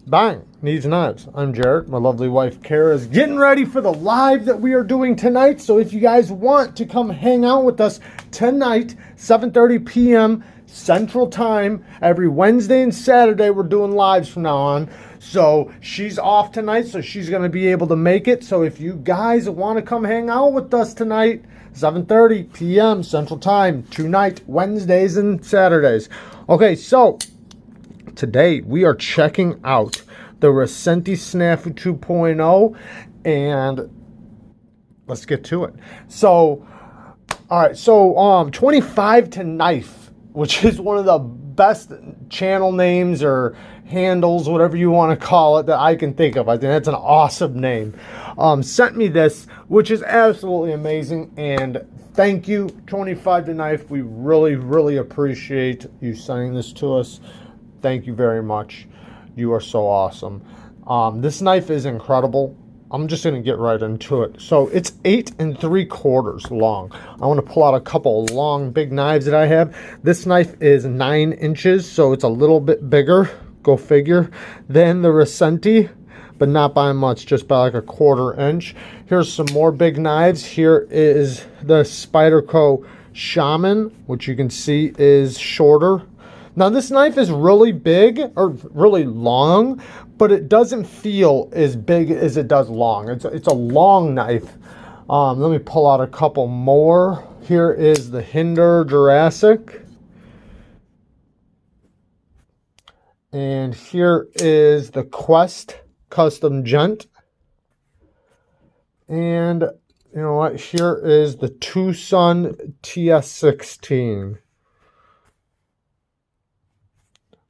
Bang, Neeves Knives. I'm Jared. My lovely wife Kara is getting ready for the live that we are doing tonight. So if you guys want to come hang out with us tonight, 7:30 p.m. Central Time, every Wednesday and Saturday we're doing lives from now on. So she's off tonight, so she's going to be able to make it. So if you guys want to come hang out with us tonight, 7:30 p.m. Central Time, tonight, Wednesdays and Saturdays. Okay, so today we are checking out the Rassenti Snafu 2.0, and let's get to it. So, all right, so 25 to knife, which is one of the best channel names or handles, whatever you want to call it, that I can think of. I think that's an awesome name. Sent me this, which is absolutely amazing, and thank you, 25 to knife. We really appreciate you sending this to us. Thank you very much. You are so awesome. This knife is incredible. I'm just going to get right into it. So it's 8 3/4 long. I want to pull out a couple of long, big knives that I have. This knife is 9 inches, so it's a little bit bigger, go figure, than the Rassenti, but not by much, just by like a 1/4 inch. Here's some more big knives. Here is the Spyderco Ceramic, which you can see is shorter. Now this knife is really big, or really long, but it doesn't feel as big as it does long. It's a long knife. Let me pull out a couple more. Here is the Hinder Jurassic. And here is the Quest Custom Gent. And you know what? Here is the Tucson TS16.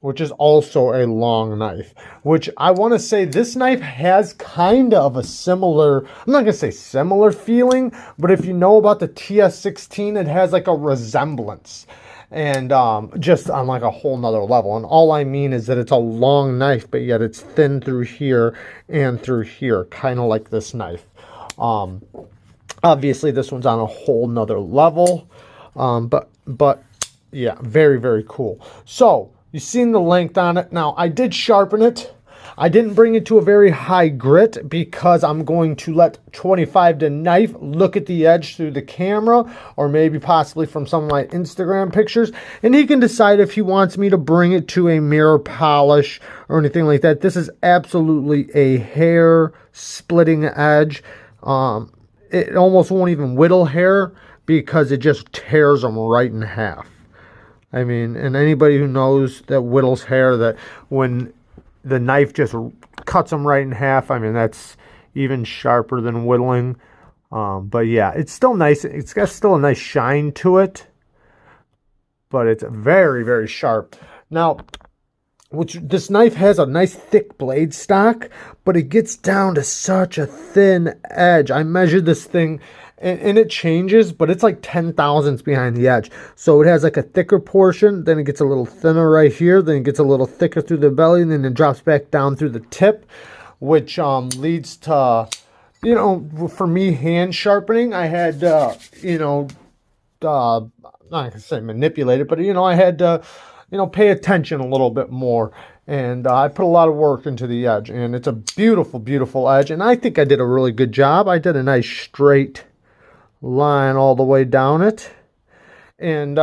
Which is also a long knife, which I want to say this knife has kind of a similar, I'm not going to say similar feeling, but if you know about the TS16, it has like a resemblance, and just on like a whole nother level. And all I mean is that it's a long knife, but yet it's thin through here and through here, kind of like this knife. Obviously this one's on a whole nother level, but yeah, very cool. So you've seen the length on it. Now, I did sharpen it. I didn't bring it to a very high grit because I'm going to let 25 to knife look at the edge through the camera, or maybe possibly from some of my Instagram pictures, and he can decide if he wants me to bring it to a mirror polish or anything like that. This is absolutely a hair splitting edge. It almost won't even whittle hair because it just tears them right in half. I mean, and anybody who knows that whittles hair, that when the knife just cuts them right in half, I mean, that's even sharper than whittling. But yeah, it's still nice. It's got still a nice shine to it, but it's very sharp. Now, this knife has a nice thick blade stock, but it gets down to such a thin edge. I measured this thing, and it changes, but it's like 10 thousandths behind the edge. So it has like a thicker portion, then it gets a little thinner right here, then it gets a little thicker through the belly, and then it drops back down through the tip, which leads to, you know, for me, hand sharpening. I had, you know, not going to say manipulate it, but, you know, I had to, you know, pay attention a little bit more. And I put a lot of work into the edge, and it's a beautiful edge. And I think I did a really good job. I did a nice straight line all the way down it, and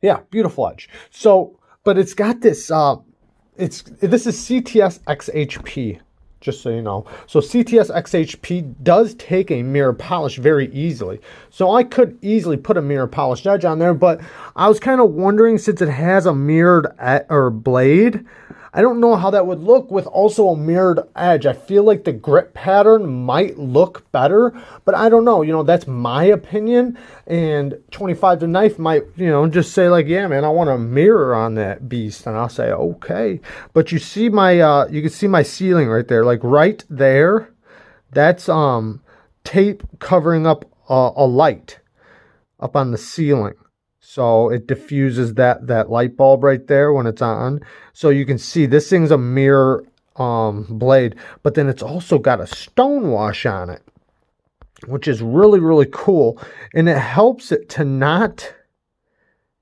yeah, beautiful edge. So, but it's got this this is CTS XHP, just so you know. So CTS XHP does take a mirror polish very easily, so I could easily put a mirror polished edge on there, but I was kind of wondering, since it has a mirrored or blade, I don't know how that would look with also a mirrored edge. I feel like the grip pattern might look better, but I don't know. You know, that's my opinion. And 25 to knife might, you know, just say like, yeah, man, I want a mirror on that beast. And I'll say, okay. But you see my, you can see my ceiling right there, like right there. That's tape covering up a light up on the ceiling. So it diffuses that light bulb right there when it's on. So you can see this thing's a mirror blade, but then it's also got a stone wash on it, which is really cool. And it helps it to not,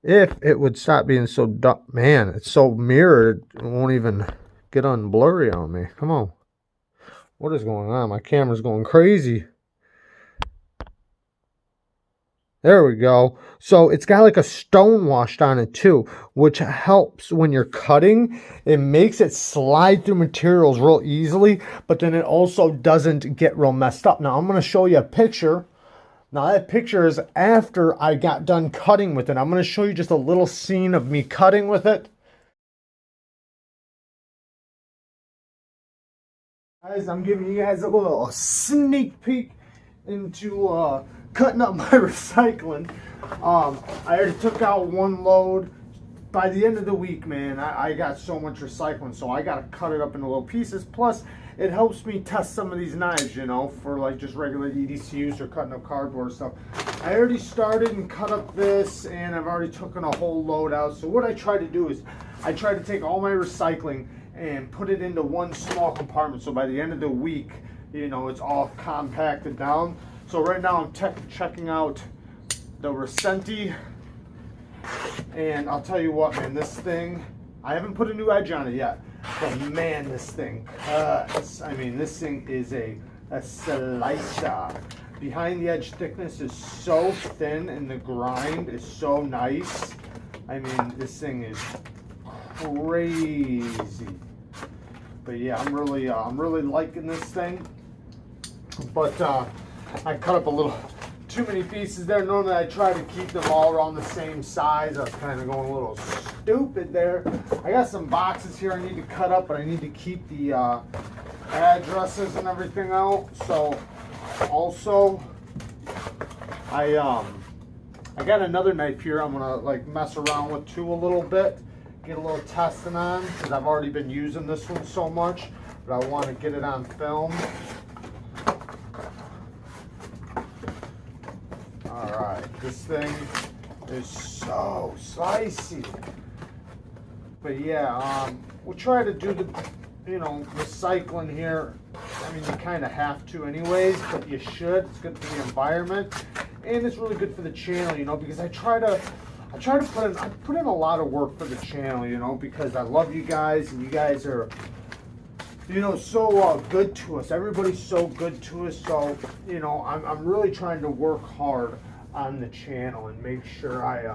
if it would stop being so dark, man, it's so mirrored, it won't even get unblurry on me. Come on. What is going on? My camera's going crazy. There we go. So it's got like a stone washed on it too, which helps when you're cutting. It makes it slide through materials real easily, but then it also doesn't get real messed up. Now I'm going to show you a picture. Now that picture is after I got done cutting with it. I'm going to show you just a little scene of me cutting with it. Guys, I'm giving you guys a little sneak peek into cutting up my recycling. I already took out one load. By the end of the week, man, I got so much recycling, so I got to cut it up into little pieces. Plus, it helps me test some of these knives, you know, for like just regular EDCs or cutting up cardboard stuff. I already started and cut up this, and I've already taken a whole load out. So what I try to do is I try to take all my recycling and put it into one small compartment. So by the end of the week, you know, it's all compacted down. So right now I'm checking out the Rassenti, and I'll tell you what, man, this thing, I haven't put a new edge on it yet, but man, this thing cuts. I mean, this thing is a slicer. Behind the edge thickness is so thin and the grind is so nice. I mean, this thing is crazy. But yeah, I'm really liking this thing. But I cut up a little too many pieces there. Normally I try to keep them all around the same size. I was kind of going a little stupid there. I got some boxes here I need to cut up, but I need to keep the addresses and everything out. So also I got another knife here I'm gonna like mess around with too a little bit, get a little testing on, because I've already been using this one so much, but I want to get it on film. Alright, this thing is so slicey. But yeah, we'll try to do the, you know, recycling here. I mean, you kind of have to anyways, but you should. It's good for the environment, and it's really good for the channel, you know, because I try to put in a lot of work for the channel, you know, because I love you guys, and you guys are, you know, so good to us. Everybody's so good to us. So, you know, I'm really trying to work hard on the channel and make sure I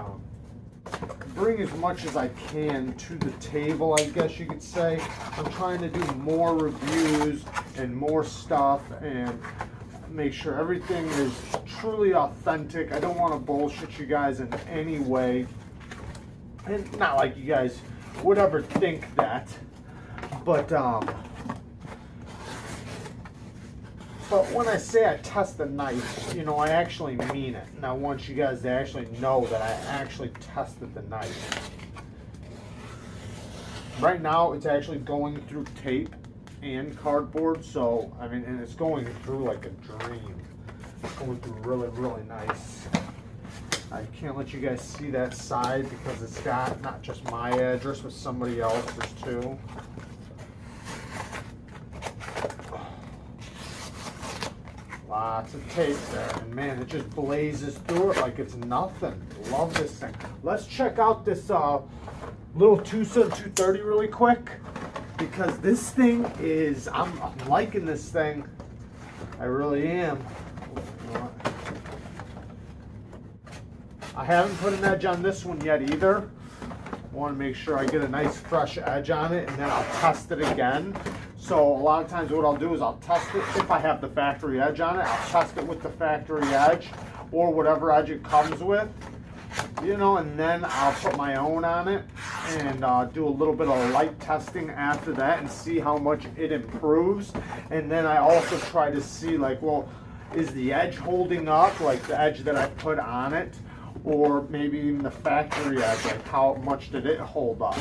bring as much as I can to the table, I guess you could say. I'm trying to do more reviews and more stuff and make sure everything is truly authentic. I don't want to bullshit you guys in any way, and not like you guys would ever think that, but when I say I test the knife, you know, I actually mean it. And I want you guys to actually know that I actually tested the knife. Right now, it's actually going through tape and cardboard, so, I mean, and it's going through like a dream. It's going through really, really nice. I can't let you guys see that side because it's got not just my address, but somebody else's too. Lots of tape there, and man, it just blazes through it like it's nothing. Love this thing. Let's check out this little Tucson 230 really quick, because this thing is, I'm liking this thing. I really am. I haven't put an edge on this one yet either. I want to make sure I get a nice fresh edge on it, and then I'll test it again. So a lot of times what I'll do is I'll test it, if I have the factory edge on it, I'll test it with the factory edge or whatever edge it comes with, you know, and then I'll put my own on it and do a little bit of light testing after that and see how much it improves. And then I also try to see, like, well, is the edge holding up, like the edge that I put on it, or maybe even the factory edge, like how much did it hold up?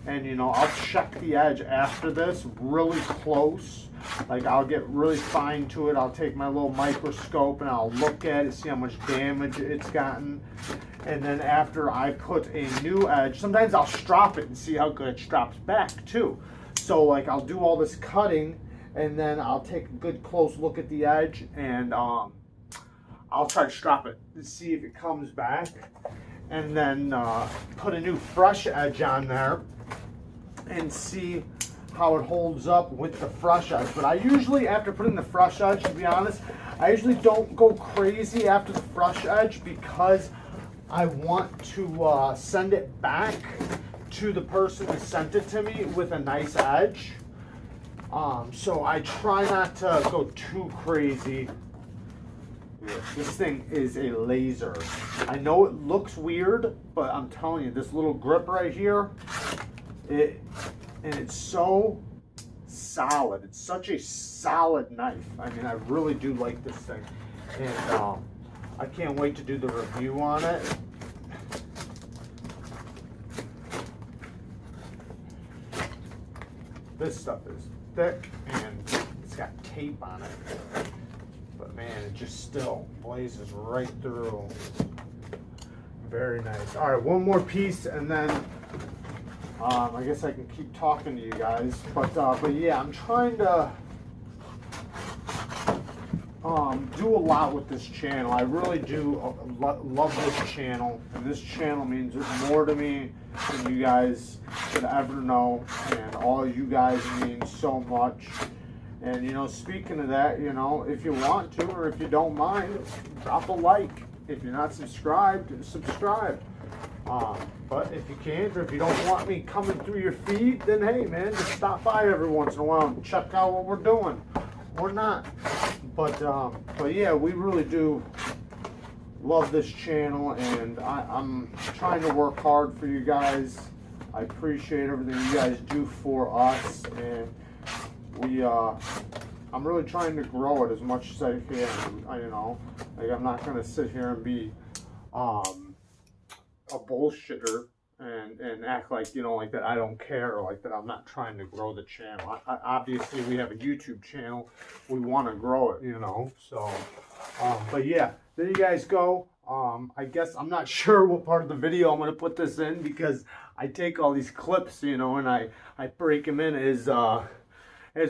And, you know, I'll check the edge after this really close. Like, I'll get really fine to it. I'll take my little microscope and I'll look at it, see how much damage it's gotten. And then after I put a new edge, sometimes I'll strop it and see how good it strops back too. So, like, I'll do all this cutting and then I'll take a good close look at the edge and I'll try to strop it to see if it comes back. And then put a new fresh edge on there and see how it holds up with the fresh edge. But I usually, after putting the fresh edge, to be honest, I usually don't go crazy after the fresh edge because I want to send it back to the person who sent it to me with a nice edge. So I try not to go too crazy. This thing is a laser. I know it looks weird, but I'm telling you, this little grip right here, it's so solid. It's such a solid knife. I mean, I really do like this thing. And I can't wait to do the review on it. This stuff is thick and it's got tape on it. But man, it just still blazes right through. Very nice. All right, one more piece and then I guess I can keep talking to you guys. But yeah, I'm trying to do a lot with this channel. I really do love this channel, and this channel means more to me than you guys could ever know, and all you guys mean so much. And you know, speaking of that, you know, if you want to or if you don't mind, drop a like. If you're not subscribed, subscribe. But if you can't, or if you don't want me coming through your feed, then hey man, just stop by every once in a while and check out what we're doing or not. But yeah, we really do love this channel, and I'm trying to work hard for you guys. I appreciate everything you guys do for us, and I'm really trying to grow it as much as I can. You know, like I'm not gonna sit here and be a bullshitter and act like, you know, like that I don't care, or like that I'm not trying to grow the channel. Obviously we have a YouTube channel, we want to grow it, you know. So but yeah, there you guys go. I guess I'm not sure what part of the video I'm going to put this in, because I take all these clips, you know, and I break them in as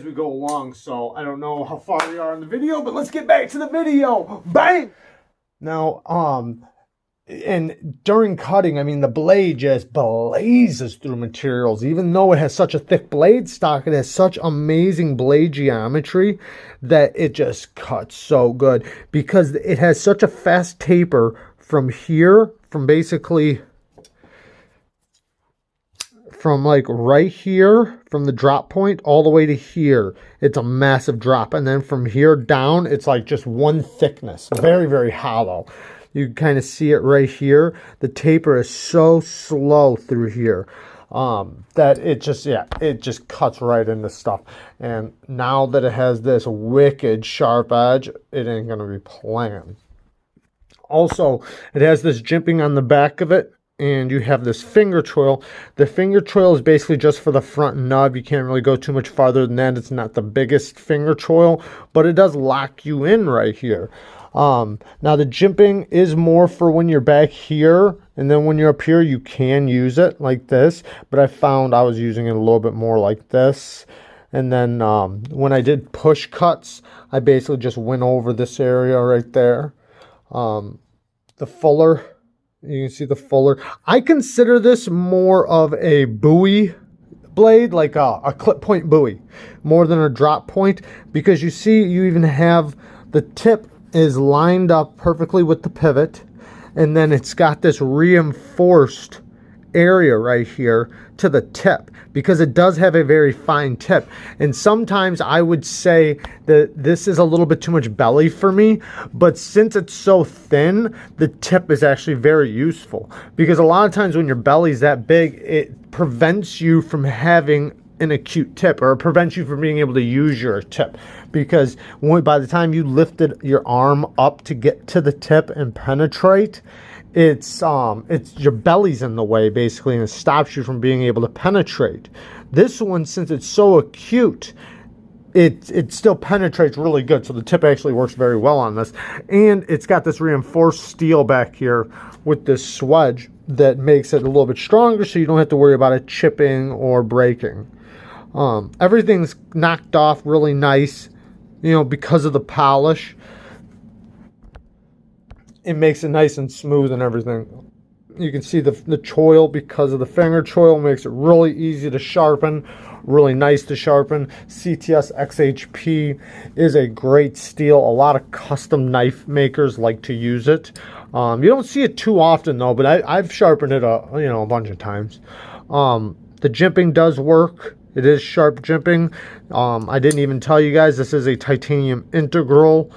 we go along. So I don't know how far we are in the video, but let's get back to the video. Bang! Now and during cutting, I mean, the blade just blazes through materials. Even though it has such a thick blade stock, it has such amazing blade geometry that it just cuts so good, because it has such a fast taper from here, from basically from like right here, from the drop point all the way to here. It's a massive drop, and then from here down, it's like just one thickness, very, very hollow. You can kind of see it right here. The taper is so slow through here that it just, yeah, it just cuts right into stuff. And now that it has this wicked sharp edge, it ain't going to be playing. Also, it has this jimping on the back of it, and you have this finger choil. The finger choil is basically just for the front nub. You can't really go too much farther than that. It's not the biggest finger choil, but it does lock you in right here. Now the jimping is more for when you're back here, and then when you're up here you can use it like this, but I found I was using it a little bit more like this. And then when I did push cuts, I basically just went over this area right there. The fuller, you can see the fuller. I consider this more of a buoy blade, like a clip point buoy, more than a drop point, because you see you even have the tip is lined up perfectly with the pivot, and then it's got this reinforced area right here to the tip, because it does have a very fine tip. And sometimes I would say that this is a little bit too much belly for me, but since it's so thin, the tip is actually very useful, because a lot of times when your belly's that big, it prevents you from having an acute tip, or it prevents you from being able to use your tip, because by the time you lifted your arm up to get to the tip and penetrate, it's your belly's in the way basically, and it stops you from being able to penetrate. This one, since it's so acute, it still penetrates really good, so the tip actually works very well on this. And it's got this reinforced steel back here with this swedge that makes it a little bit stronger, so you don't have to worry about it chipping or breaking. Everything's knocked off really nice, you know, because of the polish. It makes it nice and smooth and everything. You can see the choil because of the finger choil makes it really easy to sharpen, really nice to sharpen. CTS XHP is a great steel. A lot of custom knife makers like to use it. You don't see it too often though, but I've sharpened it a bunch of times. The jimping does work. It is sharp jimping. I didn't even tell you guys this is a titanium integral.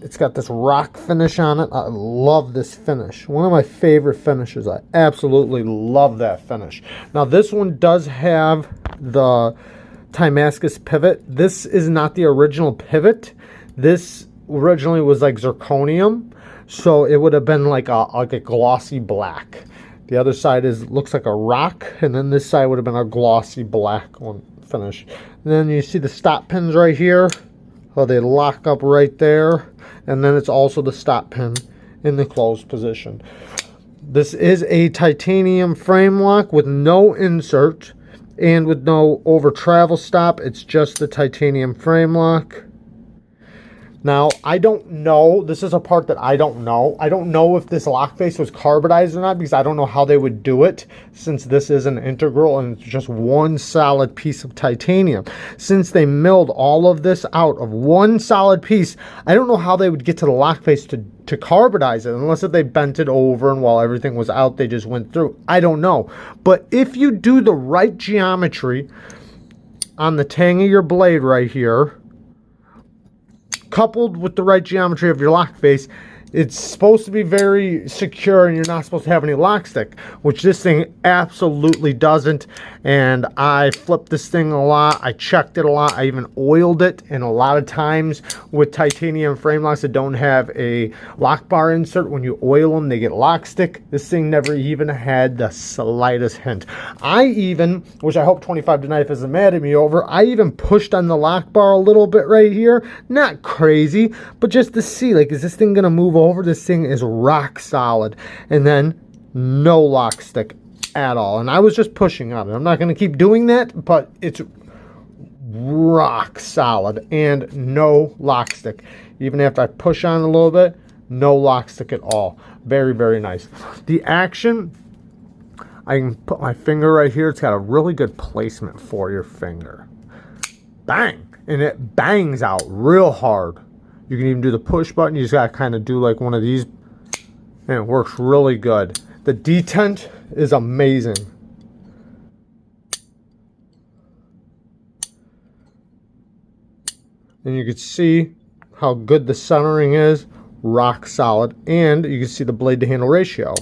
It's got this rock finish on it. I love this finish. One of my favorite finishes. I absolutely love that finish. Now this one does have the Damascus pivot. This is not the original pivot. This originally was like zirconium, so it would have been like a glossy black. The other side looks like a rock, and then this side would have been a glossy black one finish. And then you see the stop pins right here. Oh, they lock up right there, and then it's also the stop pin in the closed position. This is a titanium frame lock with no insert and with no over travel stop. It's just the titanium frame lock. Now, I don't know. This is a part that I don't know. I don't know if this lock face was carbonized or not, because I don't know how they would do it, since this is an integral and it's just one solid piece of titanium. Since they milled all of this out of one solid piece, I don't know how they would get to the lock face to carbonize it, unless if they bent it over and while everything was out, they just went through. I don't know. But if you do the right geometry on the tang of your blade right here, coupled with the right geometry of your lock face, it's supposed to be very secure, and you're not supposed to have any lock stick, which this thing absolutely doesn't. And I flipped this thing a lot. I checked it a lot. I even oiled it. And a lot of times with titanium frame locks that don't have a lock bar insert, when you oil them, they get lock stick. This thing never even had the slightest hint. I even, which I hope 25 to Knife isn't mad at me over, I even pushed on the lock bar a little bit right here. Not crazy, but just to see, like, is this thing going to move over? This thing is rock solid. And then no lock stick at all. And I was just pushing on it. I'm not going to keep doing that, but it's rock solid and no lock stick. Even after I push on a little bit, no lock stick at all. Very, very nice. The action, I can put my finger right here. It's got a really good placement for your finger. Bang! And it bangs out real hard. You can even do the push button. You just got to kind of do like one of these, and it works really good. The detent is amazing. And you can see how good the centering is. Rock solid. And you can see the blade to handle ratio.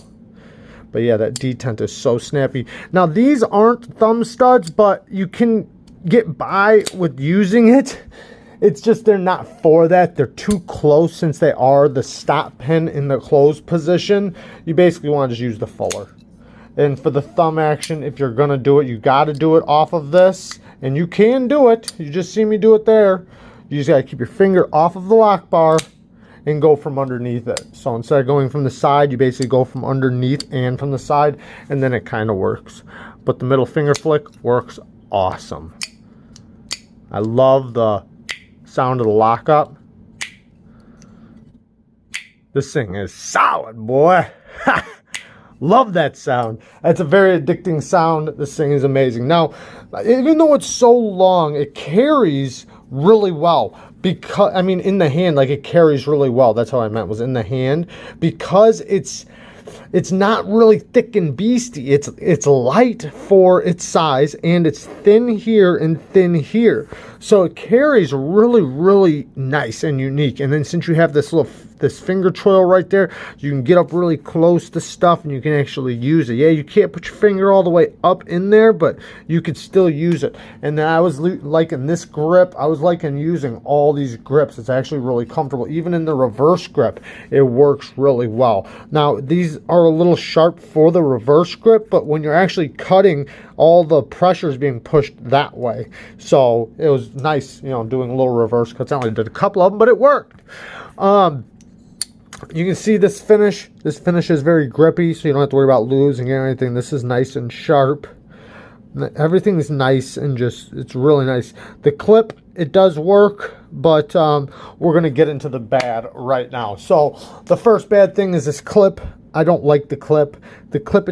But yeah, that detent is so snappy. Now these aren't thumb studs, but you can get by with using it. It's just they're not for that. They're too close since they are the stop pin in the closed position. You basically want to just use the fuller. And for the thumb action, if you're going to do it, you got to do it off of this. And you can do it. You just see me do it there. You just got to keep your finger off of the lock bar and go from underneath it. So instead of going from the side, you basically go from underneath and from the side, and then it kind of works. But the middle finger flick works awesome. I love the sound of the lockup. This thing is solid, boy. Love that sound. That's a very addicting sound. This thing is amazing. Now, even though it's so long, it carries really well. Because, I mean, in the hand, like, it carries really well. That's how I meant, was in the hand. Because it's not really thick and beastie. It's light for its size, and it's thin here and thin here. So it carries really, really nice and unique. And then since you have this finger choil right there, you can get up really close to stuff and you can actually use it. Yeah, you can't put your finger all the way up in there, but you could still use it. And then I was liking this grip. I was liking using all these grips. It's actually really comfortable. Even in the reverse grip, it works really well. Now, these are a little sharp for the reverse grip, but when you're actually cutting, all the pressure is being pushed that way. So it was nice, you know, doing a little reverse cuts. I only did a couple of them, but it worked. You can see this finish. This finish is very grippy, so you don't have to worry about losing anything. This is nice and sharp. Everything is nice and just, it's really nice. The clip, it does work, but we're going to get into the bad right now. So the first bad thing is this clip. I don't like the clip. The clip,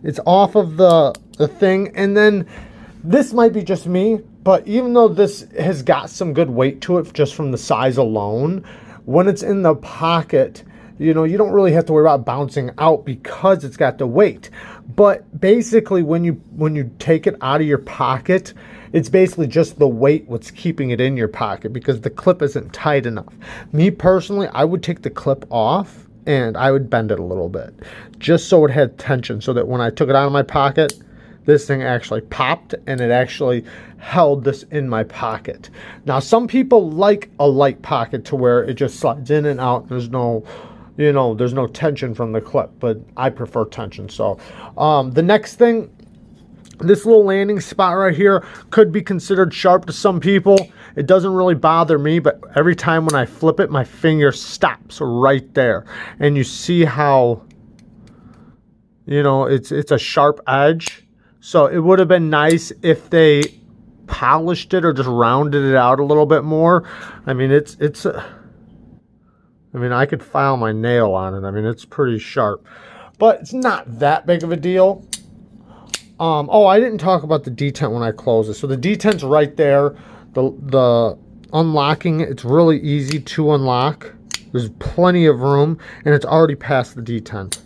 it's off of the thing. And then this might be just me, but even though this has got some good weight to it just from the size alone, when it's in the pocket, you know, you don't really have to worry about bouncing out because it's got the weight. But basically when you take it out of your pocket, it's basically just the weight what's keeping it in your pocket because the clip isn't tight enough. Me personally, I would take the clip off and I would bend it a little bit just so it had tension, so that when I took it out of my pocket, this thing actually popped and it actually held this in my pocket. Now, some people like a light pocket to where it just slides in and out. There's no, you know, there's no tension from the clip, but I prefer tension. So the next thing, this little landing spot right here could be considered sharp to some people. It doesn't really bother me, but every time when I flip it, my finger stops right there. And you see how, you know, it's a sharp edge. So it would have been nice if they polished it or just rounded it out a little bit more. I mean, I mean, I could file my nail on it. I mean, it's pretty sharp, but it's not that big of a deal. Oh, I didn't talk about the detent when I close it. So the detent's right there. The unlocking, it's really easy to unlock. There's plenty of room, and it's already past the detent.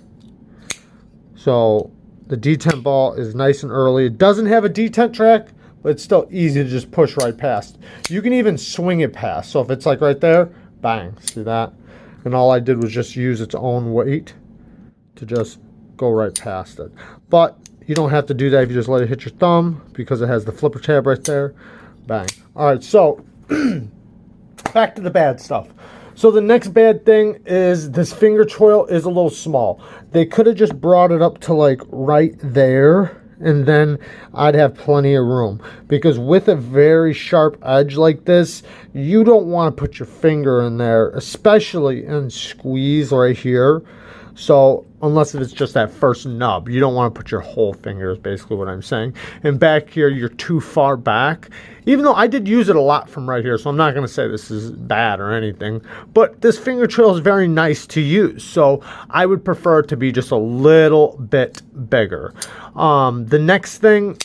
So the detent ball is nice and early. It doesn't have a detent track, but it's still easy to just push right past. You can even swing it past. So if it's like right there, bang, see that? And all I did was just use its own weight to just go right past it. But you don't have to do that if you just let it hit your thumb because it has the flipper tab right there. Bang. All right, so back to the bad stuff. So the next bad thing is this finger choil is a little small. They could have just brought it up to like right there, and then I'd have plenty of room. Because with a very sharp edge like this, you don't want to put your finger in there, especially in squeeze right here. So unless it's just that first nub, you don't want to put your whole finger is basically what I'm saying. And back here, you're too far back. Even though I did use it a lot from right here, so I'm not going to say this is bad or anything. But this finger choil is very nice to use. So I would prefer it to be just a little bit bigger. The next thing,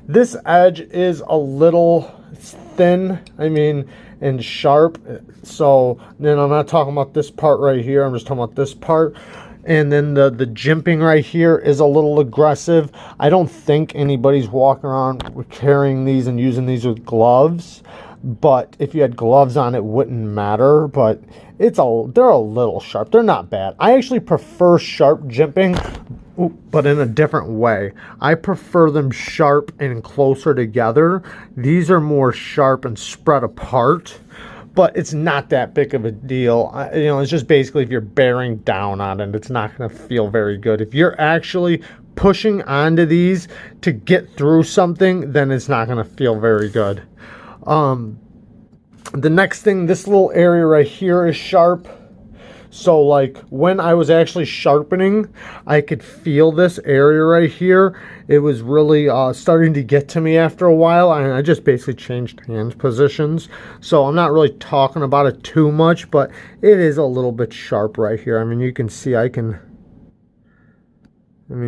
this edge is a little thin. I mean, and sharp. So then I'm not talking about this part right here, I'm just talking about this part. And then the jimping right here is a little aggressive. I don't think anybody's walking around carrying these and using these with gloves, but if you had gloves on it wouldn't matter. But they're a little sharp. They're not bad. I actually prefer sharp jimping, but in a different way. I prefer them sharp and closer together. These are more sharp and spread apart, but it's not that big of a deal. You know, it's just basically if you're bearing down on it, it's not going to feel very good. If you're actually pushing onto these to get through something, then it's not going to feel very good. The next thing, this little area right here is sharp. So like when I was actually sharpening, I could feel this area right here. It was really starting to get to me after a while. And I just basically changed hand positions. So I'm not really talking about it too much, but it is a little bit sharp right here. I mean, you can see you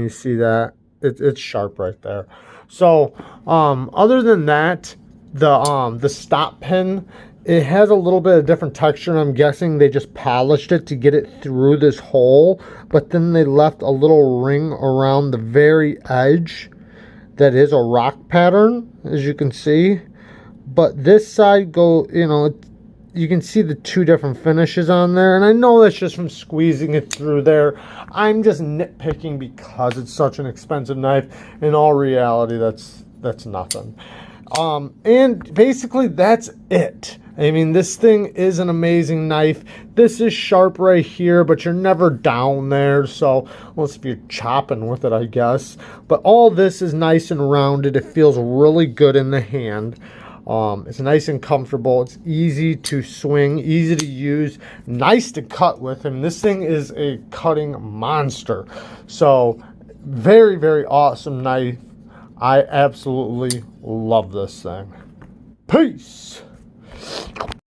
see that? It's sharp right there. So other than that, the stop pin, it has a little bit of different texture, and I'm guessing they just polished it to get it through this hole, but then they left a little ring around the very edge that is a rock pattern, as you can see. But this side you can see the two different finishes on there, and I know that's just from squeezing it through there. I'm just nitpicking because it's such an expensive knife. In all reality, that's nothing. And basically that's it. I mean, this thing is an amazing knife. This is sharp right here, but you're never down there. So, unless if you're chopping with it, I guess. But all this is nice and rounded. It feels really good in the hand. It's nice and comfortable. It's easy to swing, easy to use, nice to cut with. And this thing is a cutting monster. So, very, very awesome knife. I absolutely love this thing. Peace.